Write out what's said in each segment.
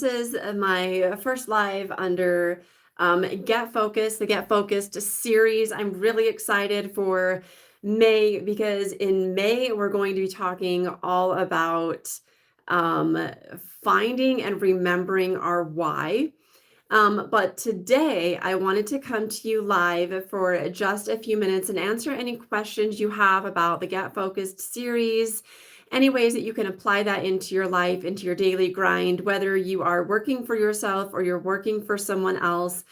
This is my first live under Get Focused, the Get Focused series. I'm really excited for May because in May we're going to be talking all about finding and remembering our why. But today I wanted to come to you live for just a few minutes and answer any questions you have about the Get Focused series, any ways that you can apply that into your life, into your daily grind, whether you are working for yourself or you're working for someone else.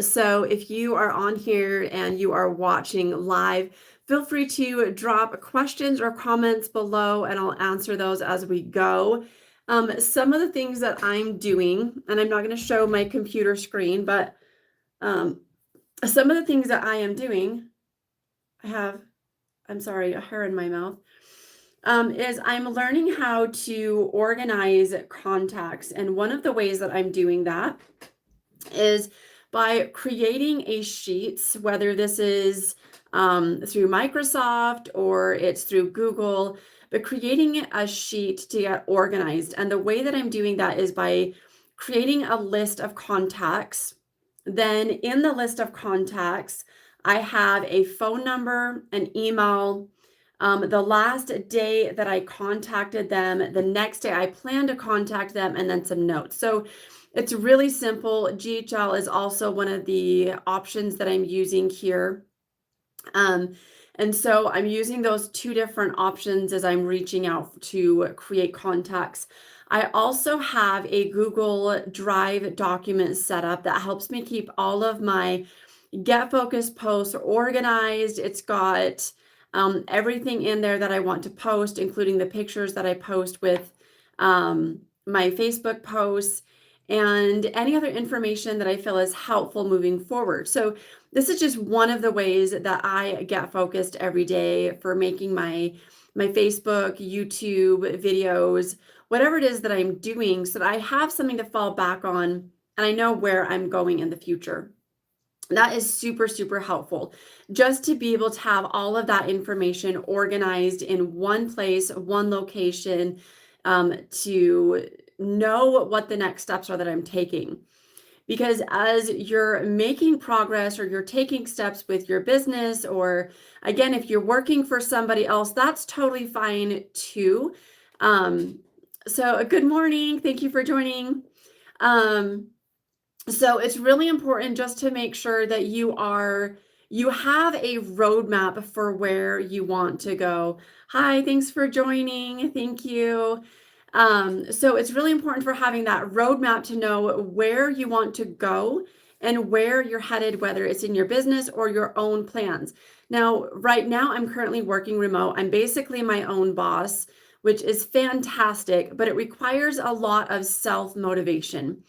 So if you are on here and you are watching live, feel free to drop questions or comments below and I'll answer those as we go. Some of the things that I'm doing, and I'm not going to show my computer screen, but some of the things that I am doing, I'm sorry, a hair in my mouth, is I'm learning how to organize contacts. And one of the ways that I'm doing that is by creating a sheets, whether this is through Microsoft or it's through Google, but creating a sheet to get organized. And the way that I'm doing that is by creating a list of contacts. Then in the list of contacts, I have a phone number, an email, the last day that I contacted them, the next day I plan to contact them, and then some notes. So it's really simple. GHL is also one of the options that I'm using here. And so I'm using those two different options as I'm reaching out to create contacts. I also have a Google Drive document set up that helps me keep all of my Get Focused posts organized. It's got everything in there that I want to post, including the pictures that I post with my Facebook posts and any other information that I feel is helpful moving forward. So this is just one of the ways that I get focused every day for making my Facebook, YouTube videos, whatever it is that I'm doing, so that I have something to fall back on and I know where I'm going in the future. That is super, super helpful just to be able to have all of that information organized in one place, one location, to know what the next steps are that I'm taking. Because as you're making progress or you're taking steps with your business, or again, if you're working for somebody else, that's totally fine too. So good morning. Thank you for joining. So it's really important just to make sure that you have a roadmap for where you want to go. Hi, thanks for joining. Thank you. So it's really important for having that roadmap to know where you want to go and where you're headed, whether it's in your business or your own plans. Now, right now, I'm currently working remote. I'm basically my own boss, which is fantastic, but it requires a lot of self-motivation.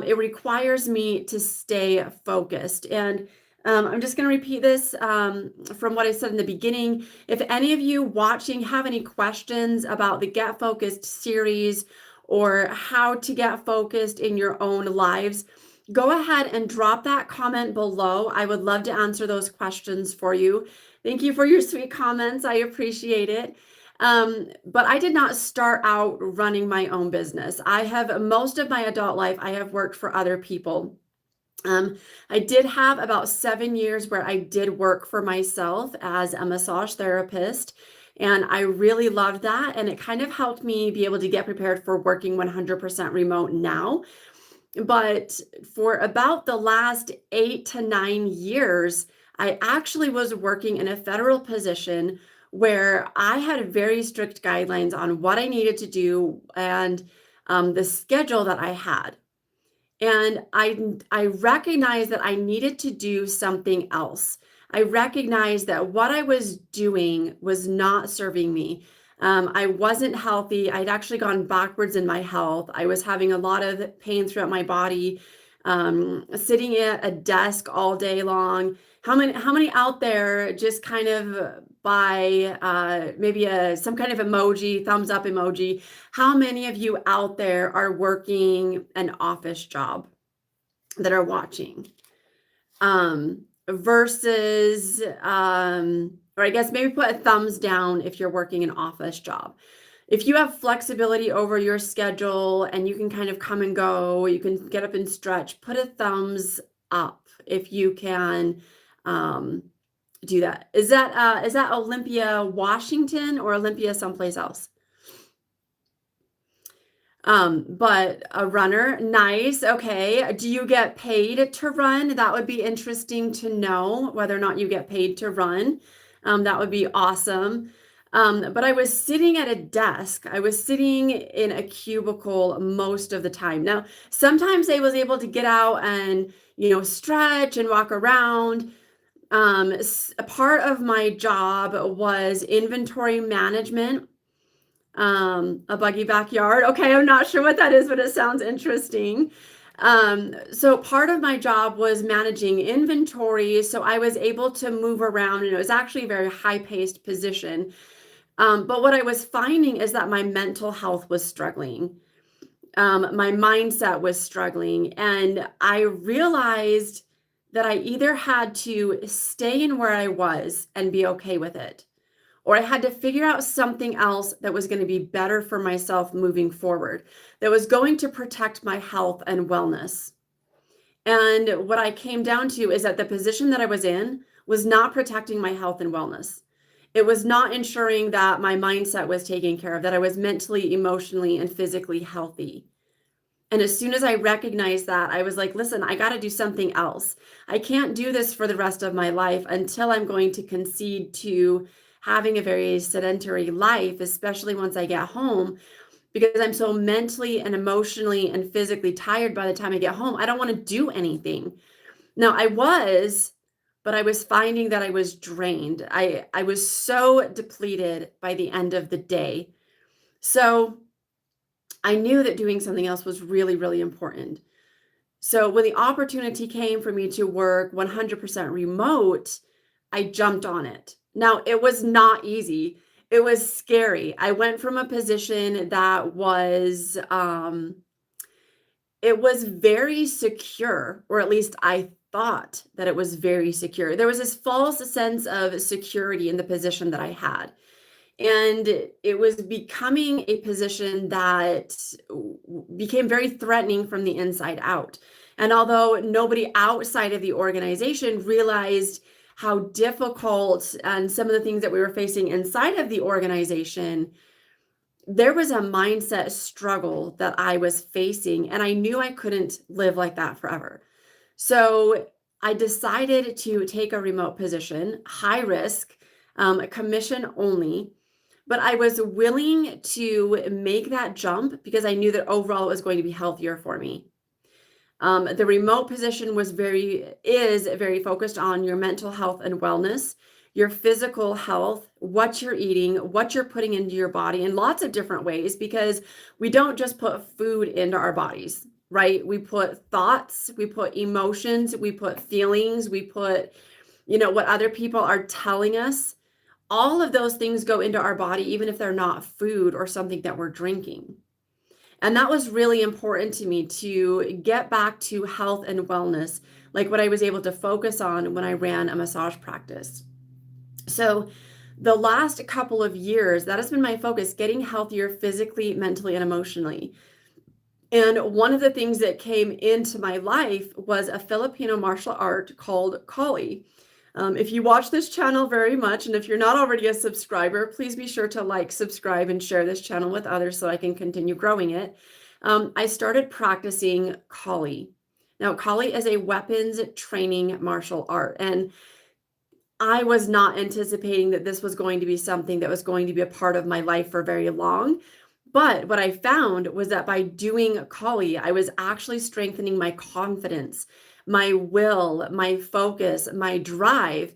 It requires me to stay focused. And I'm just going to repeat this from what I said in the beginning. If any of you watching have any questions about the Get Focused series or how to get focused in your own lives, go ahead and drop that comment below. I would love to answer those questions for you. Thank you for your sweet comments. I appreciate it. But I did not start out running my own business. Most of my adult life, I have worked for other people. I did have about 7 years where I did work for myself as a massage therapist, and I really loved that. And it kind of helped me be able to get prepared for working 100% remote now. But for about the last 8 to 9 years, I actually was working in a federal position where I had very strict guidelines on what I needed to do and the schedule that I had. And I recognized that I needed to do something else. I recognized that what I was doing was not serving me. I wasn't healthy. I'd actually gone backwards in my health. I was having a lot of pain throughout my body, sitting at a desk all day long. How many out there just kind of by maybe some kind of emoji, thumbs up emoji, how many of you out there are working an office job that are watching? Versus, or I guess maybe put a thumbs down if you're working an office job. if you have flexibility over your schedule and you can kind of come and go, you can get up and stretch, put a thumbs up if you can do that. Is that Olympia, Washington, or Olympia someplace else? But a runner, nice. Okay. Do you get paid to run? That would be interesting to know whether or not you get paid to run. That would be awesome. But I was sitting at a desk. I was sitting in a cubicle most of the time. Now, sometimes I was able to get out and, stretch and walk around. A part of my job was inventory management, a buggy backyard. Okay, I'm not sure what that is, but it sounds interesting. So part of my job was managing inventory. So I was able to move around, and it was actually a very high-paced position. But what I was finding is that my mental health was struggling. My mindset was struggling. And I realized that I either had to stay in where I was and be okay with it, or I had to figure out something else that was going to be better for myself moving forward, that was going to protect my health and wellness. And what I came down to is that the position that I was in was not protecting my health and wellness. It was not ensuring that my mindset was taken care of, that I was mentally, emotionally, and physically healthy. And as soon as I recognized that, I was like, listen, I got to do something else. I can't do this for the rest of my life until I'm going to concede to having a very sedentary life, especially once I get home, because I'm so mentally and emotionally and physically tired by the time I get home. I don't want to do anything. Now, but I was finding that I was drained. I was so depleted by the end of the day. So I knew that doing something else was really, really important. So when the opportunity came for me to work 100% remote, I jumped on it. Now, it was not easy. It was scary. I went from a position that it was very secure, or at least I thought that it was very secure. There was this false sense of security in the position that I had. And it was becoming a position that became very threatening from the inside out. And although nobody outside of the organization realized how difficult and some of the things that we were facing inside of the organization, there was a mindset struggle that I was facing, and I knew I couldn't live like that forever. So I decided to take a remote position, high risk, commission only. But I was willing to make that jump because I knew that overall it was going to be healthier for me. The remote position is very focused on your mental health and wellness, your physical health, what you're eating, what you're putting into your body in lots of different ways, because we don't just put food into our bodies, right? We put thoughts, we put emotions, we put feelings, we put, what other people are telling us. All of those things go into our body, even if they're not food or something that we're drinking. And that was really important to me, to get back to health and wellness, like what I was able to focus on when I ran a massage practice. So the last couple of years, that has been my focus, getting healthier physically, mentally, and emotionally. And one of the things that came into my life was a Filipino martial art called Kali. If you watch this channel very much, and if you're not already a subscriber, please be sure to like, subscribe, and share this channel with others so I can continue growing it. I started practicing Kali. Now, Kali is a weapons training martial art, and I was not anticipating that this was going to be something that was going to be a part of my life for very long. But what I found was that by doing Kali, I was actually strengthening my confidence, my will, my focus, my drive.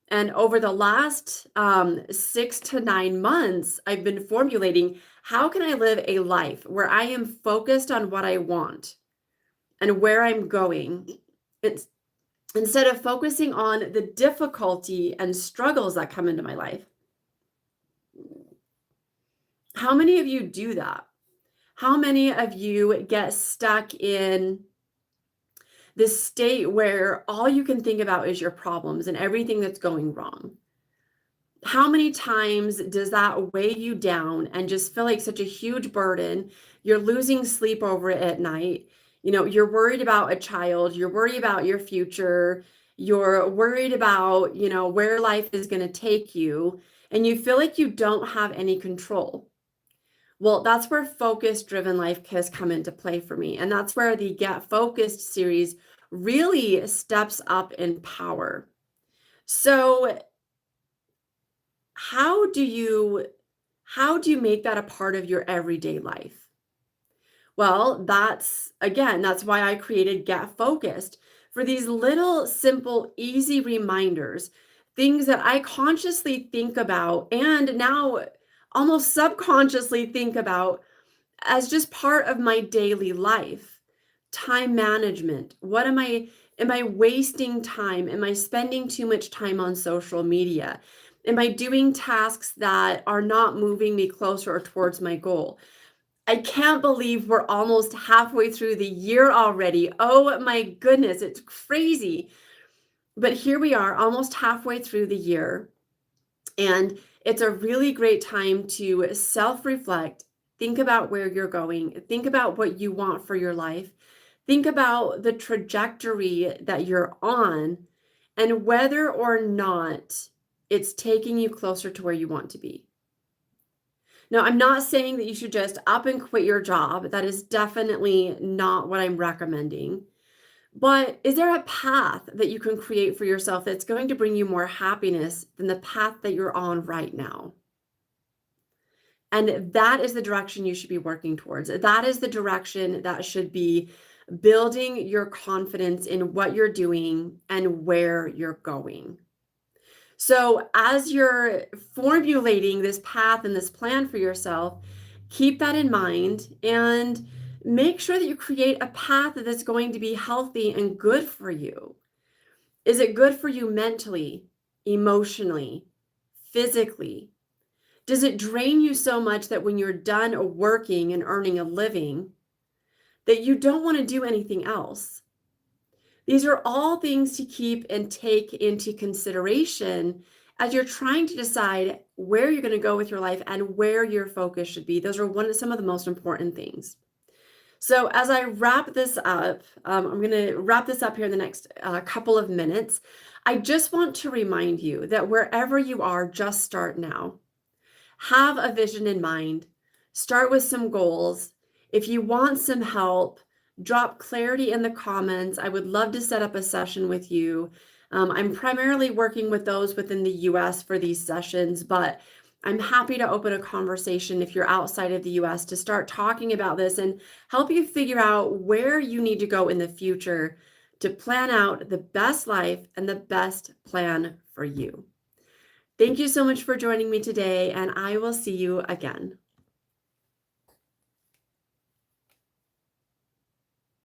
And over the last 6 to 9 months, I've been formulating, how can I live a life where I am focused on what I want and where I'm going, instead of focusing on the difficulty and struggles that come into my life. How many of you do that? How many of you get stuck in this state where all you can think about is your problems and everything that's going wrong? How many times does that weigh you down and just feel like such a huge burden? You're losing sleep over it at night. You're worried about a child, you're worried about your future, you're worried about, where life is going to take you, and you feel like you don't have any control. Well, that's where focus driven life has come into play for me. And that's where the Get Focused series really steps up in power. So, how do you how do you make that a part of your everyday life? Well, that's why I created Get Focused, for these little simple easy reminders, things that I consciously think about and now almost subconsciously think about as just part of my daily life. Time management. What am I wasting time? Am I spending too much time on social media? Am I doing tasks that are not moving me closer or towards my goal? I can't believe we're almost halfway through the year already. Oh my goodness, it's crazy. But here we are, almost halfway through the year. And it's a really great time to self reflect, think about where you're going, think about what you want for your life, think about the trajectory that you're on, and whether or not it's taking you closer to where you want to be. Now, I'm not saying that you should just up and quit your job. That is definitely not what I'm recommending. But is there a path that you can create for yourself that's going to bring you more happiness than the path that you're on right now? And that is the direction you should be working towards. That is the direction that should be building your confidence in what you're doing and where you're going. So, as you're formulating this path and this plan for yourself, keep that in mind and make sure that you create a path that's going to be healthy and good for you. Is it good for you mentally, emotionally, physically? Does it drain you so much that when you're done working and earning a living, that you don't want to do anything else? These are all things to keep and take into consideration as you're trying to decide where you're going to go with your life and where your focus should be. Those are some of the most important things. So, as I wrap this up, I'm going to wrap this up here in the next couple of minutes. I just want to remind you that wherever you are, just start now. Have a vision in mind. Start with some goals. If you want some help, drop clarity in the comments. I would love to set up a session with you. I'm primarily working with those within the US for these sessions, but I'm happy to open a conversation if you're outside of the US to start talking about this and help you figure out where you need to go in the future to plan out the best life and the best plan for you. Thank you so much for joining me today, and I will see you again.